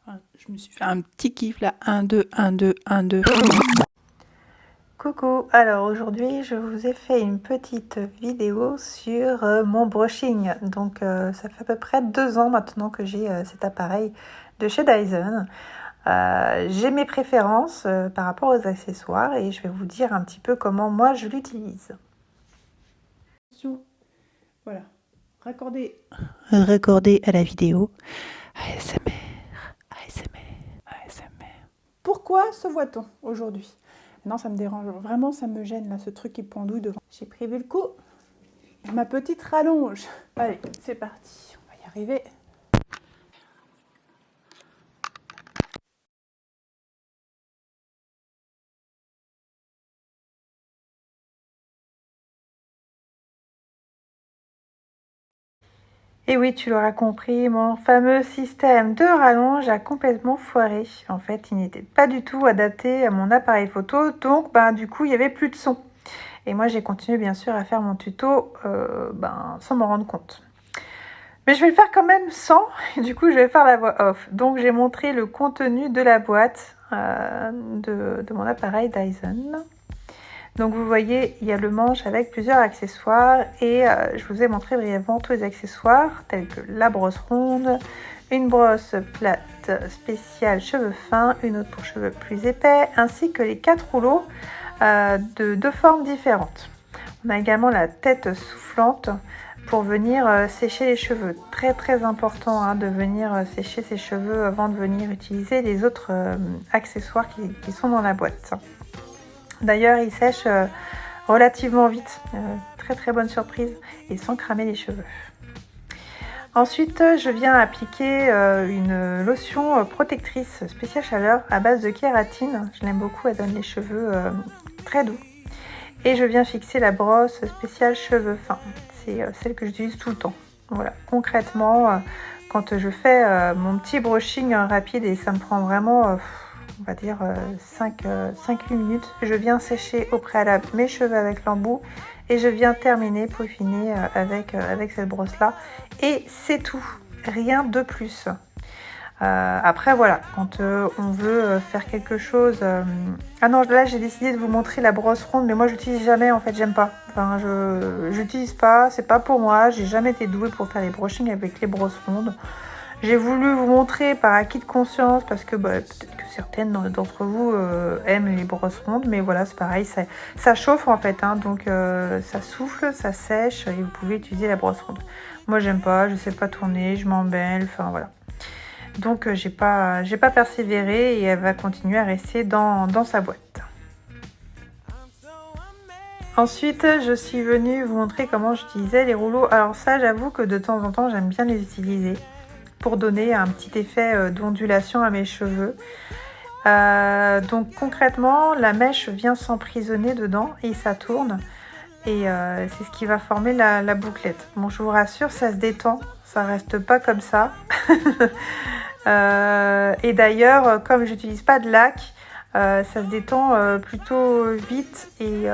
Je me suis fait un petit kiff là, 1, 2, 1, 2, 1, 2. Coucou, alors aujourd'hui je vous ai fait une petite vidéo sur mon brushing. Donc ça fait à peu près 2 ans maintenant que j'ai cet appareil de chez Dyson. J'ai mes préférences par rapport aux accessoires et je vais vous dire un petit peu comment moi je l'utilise. Voilà, raccordé à la vidéo. ASMR, ASMR, ASMR. Pourquoi se voit-on aujourd'hui? Non, ça me dérange, vraiment ça me gêne là, ce truc qui pendouille devant. J'ai prévu le coup, ma petite rallonge. Allez, c'est parti, on va y arriver. Et oui, tu l'auras compris, mon fameux système de rallonge a complètement foiré. En fait, il n'était pas du tout adapté à mon appareil photo, donc du coup, il n'y avait plus de son. Et moi, j'ai continué bien sûr à faire mon tuto sans m'en rendre compte. Mais je vais le faire quand même sans, et du coup, je vais faire la voix off. Donc, j'ai montré le contenu de la boîte de mon appareil Dyson. Donc vous voyez, il y a le manche avec plusieurs accessoires et je vous ai montré brièvement tous les accessoires tels que la brosse ronde, une brosse plate spéciale cheveux fins, une autre pour cheveux plus épais, ainsi que les 4 rouleaux de 2 formes différentes. On a également la tête soufflante pour venir sécher les cheveux. Très très important de venir sécher ses cheveux avant de venir utiliser les autres accessoires qui sont dans la boîte. D'ailleurs, il sèche relativement vite, très très bonne surprise, et sans cramer les cheveux. Ensuite, je viens appliquer une lotion protectrice spéciale chaleur à base de kératine. Je l'aime beaucoup, elle donne les cheveux très doux. Et je viens fixer la brosse spéciale cheveux fins. C'est celle que j'utilise tout le temps. Voilà, concrètement, quand je fais mon petit brushing rapide, et ça me prend vraiment... on va dire 5-8 minutes. Je viens sécher au préalable mes cheveux avec l'embout et je viens terminer, peaufiner avec cette brosse là. Et c'est tout, rien de plus. Après voilà, quand on veut faire quelque chose... Ah non, là j'ai décidé de vous montrer la brosse ronde, mais moi j'utilise jamais en fait, j'aime pas. Enfin, je n'utilise pas, c'est pas pour moi, j'ai jamais été douée pour faire les brushings avec les brosses rondes. J'ai voulu vous montrer par acquis de conscience parce que peut-être que certaines d'entre vous aiment les brosses rondes, mais voilà, c'est pareil, ça chauffe en fait, donc ça souffle, ça sèche et vous pouvez utiliser la brosse ronde. Moi j'aime pas, je sais pas tourner, je m'embelle, enfin voilà. Donc j'ai pas persévéré et elle va continuer à rester dans sa boîte. Ensuite, je suis venue vous montrer comment j'utilisais les rouleaux. Alors ça, j'avoue que de temps en temps, j'aime bien les utiliser pour donner un petit effet d'ondulation à mes cheveux. Donc concrètement, la mèche vient s'emprisonner dedans et ça tourne. Et c'est ce qui va former la bouclette. Bon, je vous rassure, ça se détend, ça reste pas comme ça. Et d'ailleurs, comme j'utilise pas de lac, ça se détend plutôt vite et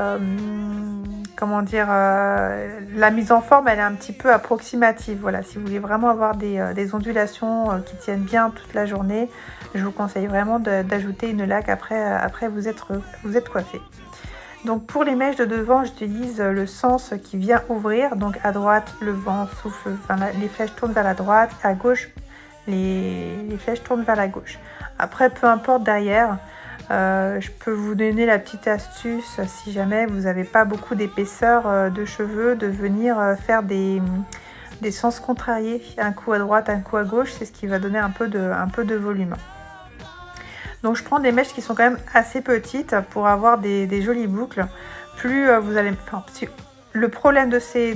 comment dire, la mise en forme elle est un petit peu approximative. Voilà, si vous voulez vraiment avoir des ondulations qui tiennent bien toute la journée, je vous conseille vraiment d'ajouter une laque après vous êtes coiffé. Donc pour les mèches de devant, j'utilise le sens qui vient ouvrir. Donc à droite, le vent souffle, les flèches tournent vers la droite, à gauche, les flèches tournent vers la gauche. Après, peu importe derrière, je peux vous donner la petite astuce si jamais vous n'avez pas beaucoup d'épaisseur de cheveux, de venir faire des sens contrariés, un coup à droite, un coup à gauche, c'est ce qui va donner un peu de volume. Donc je prends des mèches qui sont quand même assez petites pour avoir des jolies boucles. Plus vous allez... Le problème de ces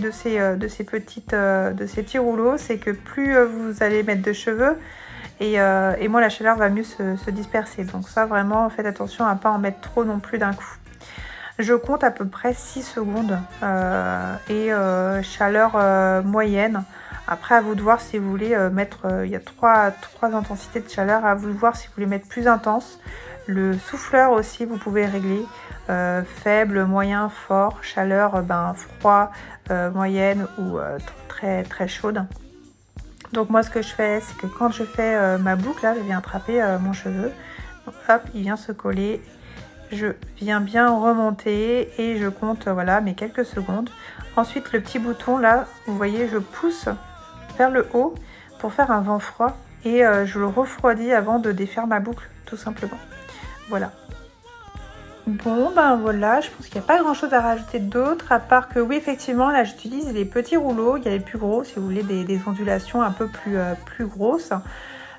petits rouleaux, c'est que plus vous allez mettre de cheveux, et moins la chaleur va mieux se disperser. Donc ça, vraiment, faites attention à ne pas en mettre trop non plus d'un coup. Je compte à peu près 6 secondes et chaleur moyenne. Après, à vous de voir si vous voulez mettre... il y a trois intensités de chaleur. À vous de voir si vous voulez mettre plus intense. Le souffleur aussi, vous pouvez régler. Faible, moyen, fort, chaleur, froid, moyenne ou très très chaude. Donc moi ce que je fais, c'est que quand je fais ma boucle, là je viens attraper mon cheveu. Donc, hop, il vient se coller. Je viens bien remonter et je compte voilà mes quelques secondes. Ensuite le petit bouton là, vous voyez, je pousse vers le haut pour faire un vent froid et je le refroidis avant de défaire ma boucle tout simplement. Voilà. Bon ben voilà, je pense qu'il n'y a pas grand chose à rajouter d'autre à part que oui effectivement là j'utilise les petits rouleaux, il y a les plus gros si vous voulez des ondulations un peu plus grosses.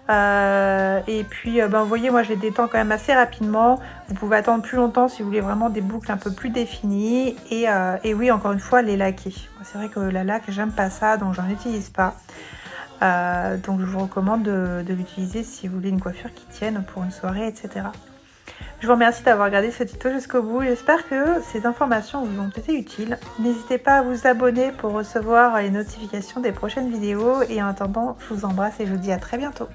Et puis ben, vous voyez moi je les détends quand même assez rapidement. Vous pouvez attendre plus longtemps si vous voulez vraiment des boucles un peu plus définies et oui encore une fois les laquer. C'est vrai que la laque j'aime pas ça donc j'en utilise pas. Donc je vous recommande de l'utiliser si vous voulez une coiffure qui tienne pour une soirée etc. Je vous remercie d'avoir regardé ce tuto jusqu'au bout. J'espère que ces informations vous ont été utiles. N'hésitez pas à vous abonner pour recevoir les notifications des prochaines vidéos. Et en attendant, je vous embrasse et je vous dis à très bientôt.